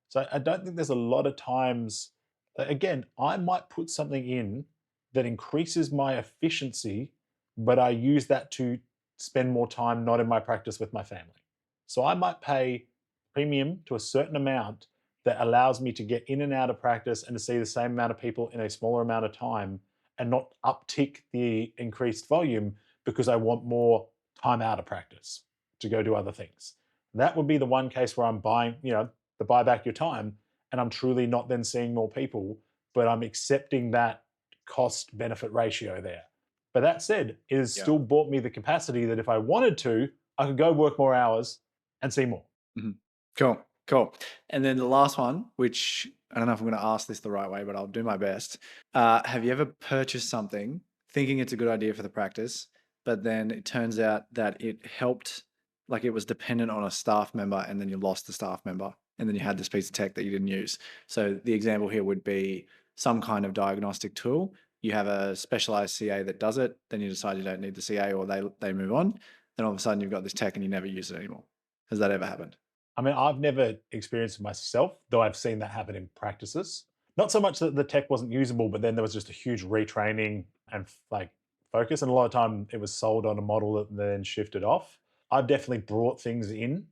So I don't think there's a lot of times, again, I might put something in that increases my efficiency, but I use that to spend more time not in my practice with my family. So I might pay premium to a certain amount that allows me to get in and out of practice and to see the same amount of people in a smaller amount of time and not uptick the increased volume because I want more time out of practice to go do other things. That would be the one case where I'm buying, the buy back your time, and I'm truly not then seeing more people, but I'm accepting that cost benefit ratio there. But that said, it has still bought me the capacity that if I wanted to, I could go work more hours and see more. Mm-hmm. Cool. And then the last one, which I don't know if I'm going to ask this the right way, but I'll do my best. Have you ever purchased something thinking it's a good idea for the practice, but then it turns out that it helped, like it was dependent on a staff member, and then you lost the staff member, and then you had this piece of tech that you didn't use? So the example here would be some kind of diagnostic tool. You have a specialized CA that does it, then you decide you don't need the CA, or they move on. Then all of a sudden you've got this tech and you never use it anymore. Has that ever happened? I mean, I've never experienced it myself, though I've seen that happen in practices. Not so much that the tech wasn't usable, but then there was just a huge retraining and focus. And a lot of time it was sold on a model that then shifted off. I've definitely brought things in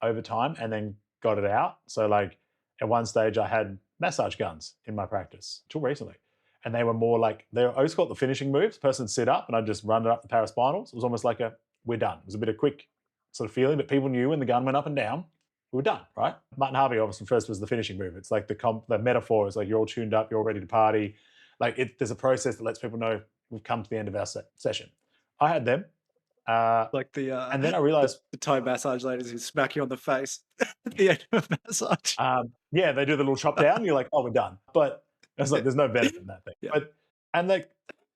over time and then got it out. So like at one stage I had massage guns in my practice until recently. And they were more like, I always call it the finishing moves. Person sit up and I'd just run it up the paraspinals. It was almost like we're done. It was a bit of quick sort of feeling, but people knew when the gun went up and down, we were done, right? Martin Harvey obviously first was the finishing move. It's like the metaphor is like you're all tuned up, you're all ready to party. Like there's a process that lets people know we've come to the end of our session. I had them. Like and then I realized the Thai massage ladies who smack you on the face at the end of a massage. yeah, they do the little chop down. And you're like, oh, we're done. But it's like there's no benefit in that thing. Yeah. But and like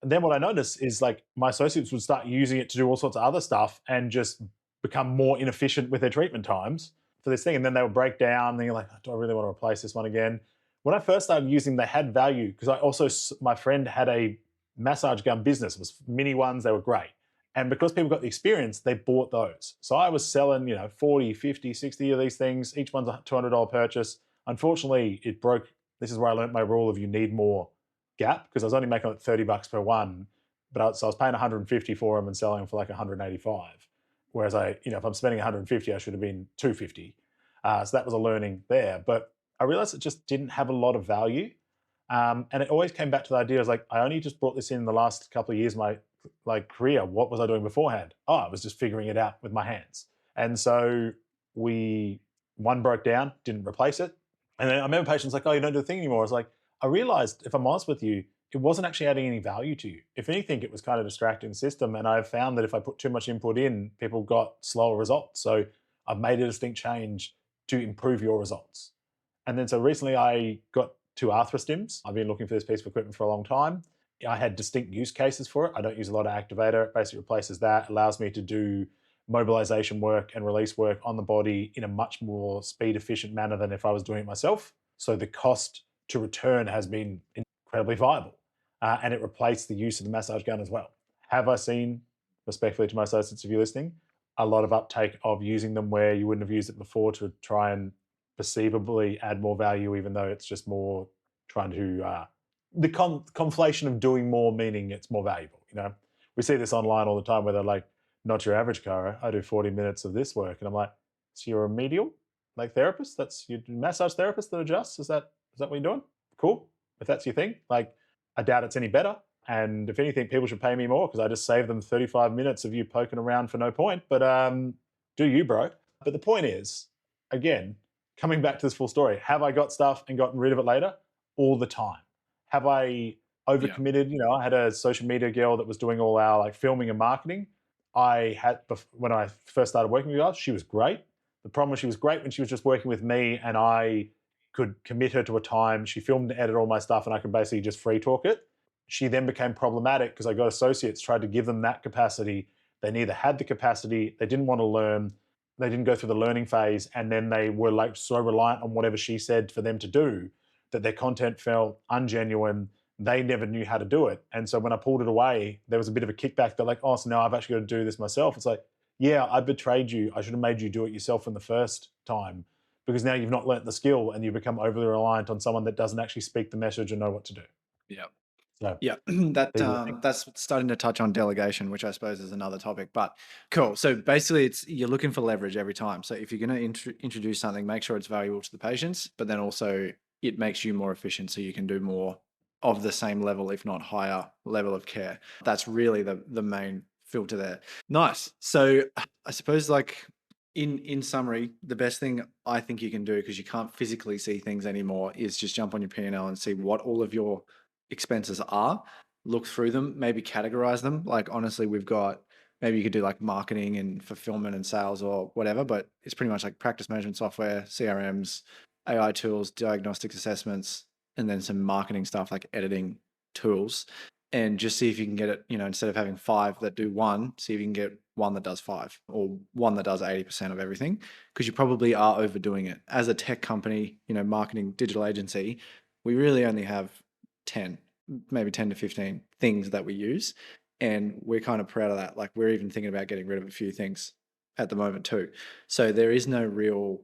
then what I noticed is like my associates would start using it to do all sorts of other stuff and just become more inefficient with their treatment times for this thing. And then they would break down. And you're like, do I really want to replace this one again? When I first started using, they had value because I also my friend had a massage gun business. It was mini ones. They were great. And because people got the experience, they bought those. So I was selling, 40, 50, 60 of these things. Each one's a $200 purchase. Unfortunately, it broke. This is where I learned my rule of you need more gap because I was only making like $30 per one, but so I was paying 150 for them and selling them for like 185. Whereas if I'm spending 150, I should have been 250. So that was a learning there. But I realized it just didn't have a lot of value. And it always came back to the idea, I was like, I only just brought this in the last couple of years, my career. What was I doing beforehand? Oh, I was just figuring it out with my hands. And so one broke down, didn't replace it. And then I remember patients like, oh, you don't do the thing anymore. I was like, I realized, if I'm honest with you, it wasn't actually adding any value to you. If anything, it was kind of distracting the system. And I've found that if I put too much input in, people got slower results. So I've made a distinct change to improve your results. And then so recently I got 2 arthrostims. I've been looking for this piece of equipment for a long time. I had distinct use cases for it. I don't use a lot of activator. It basically replaces that, allows me to do mobilization work and release work on the body in a much more speed efficient manner than if I was doing it myself. So the cost to return has been incredibly viable. And it replaced the use of the massage gun as well. Have I seen, respectfully to my associates if you're listening, a lot of uptake of using them where you wouldn't have used it before to try and perceivably add more value, even though it's just more trying to the conflation of doing more, meaning it's more valuable. We see this online all the time where they're like, not your average chiro. I do 40 minutes of this work. And I'm like, so you're a medial therapist? That's your massage therapist that adjusts? Is that what you're doing? Cool. If that's your thing, I doubt it's any better. And if anything, people should pay me more because I just saved them 35 minutes of you poking around for no point. But do you, bro? But the point is, again, coming back to this full story, have I got stuff and gotten rid of it later? All the time. Have I overcommitted? Yeah. I had a social media girl that was doing all our filming and marketing. When I first started working with her, she was great. The problem was she was great when she was just working with me and I could commit her to a time. She filmed and edited all my stuff and I could basically just free talk it. She then became problematic because I got associates, tried to give them that capacity. They neither had the capacity, they didn't want to learn, they didn't go through the learning phase, and then they were so reliant on whatever she said for them to do that their content felt ungenuine. They never knew how to do it. And so when I pulled it away, there was a bit of a kickback. They're like, oh, so now I've actually got to do this myself. It's like, yeah, I betrayed you. I should have made you do it yourself from the first time because now you've not learnt the skill and you become overly reliant on someone that doesn't actually speak the message and know what to do. Yeah. So, yeah, that's starting to touch on delegation, which I suppose is another topic, but cool. So basically you're looking for leverage every time. So if you're going to introduce something, make sure it's valuable to the patients, but then also it makes you more efficient so you can do more of the same level, if not higher level of care. That's really the main filter there. Nice. So I suppose in summary, the best thing I think you can do, because you can't physically see things anymore, is just jump on your P&L and see what all of your expenses are, look through them, maybe categorize them. Honestly, maybe you could do marketing and fulfillment and sales or whatever, but it's pretty much practice management software, CRMs, AI tools, diagnostic assessments, and then some marketing stuff like editing tools, and just see if you can get it, instead of having 5 that do 1, see if you can get 1 that does 5 or 1 that does 80% of everything, because you probably are overdoing it. As a tech company, marketing digital agency, we really only have 10, maybe 10 to 15 things that we use. And we're kind of proud of that. We're even thinking about getting rid of a few things at the moment too. So there is no real,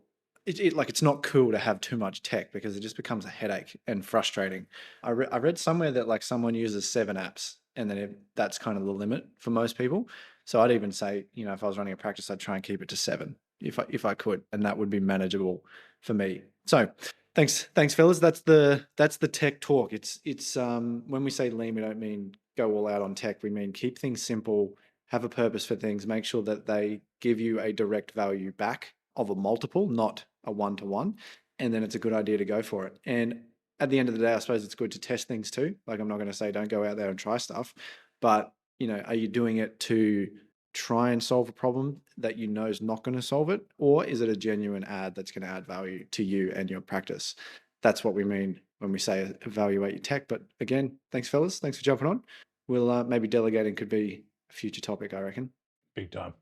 it's not cool to have too much tech because it just becomes a headache and frustrating. I read somewhere that someone uses 7 apps and then that's kind of the limit for most people. So I'd even say, if I was running a practice, I'd try and keep it to 7. if I could, and that would be manageable for me. So thanks, fellas. That's the tech talk. It's when we say lean, we don't mean go all out on tech. We mean keep things simple, have a purpose for things, make sure that they give you a direct value back of a multiple, not a one-to-one, and then it's a good idea to go for it. And at the end of the day, I suppose it's good to test things too. Like, I'm not going to say don't go out there and try stuff, but are you doing it to try and solve a problem that you know is not going to solve it, or is it a genuine ad that's going to add value to you and your practice? That's what we mean when we say evaluate your tech. But again, thanks, fellas. Thanks for jumping on. We'll maybe delegating could be a future topic, I reckon. Big time.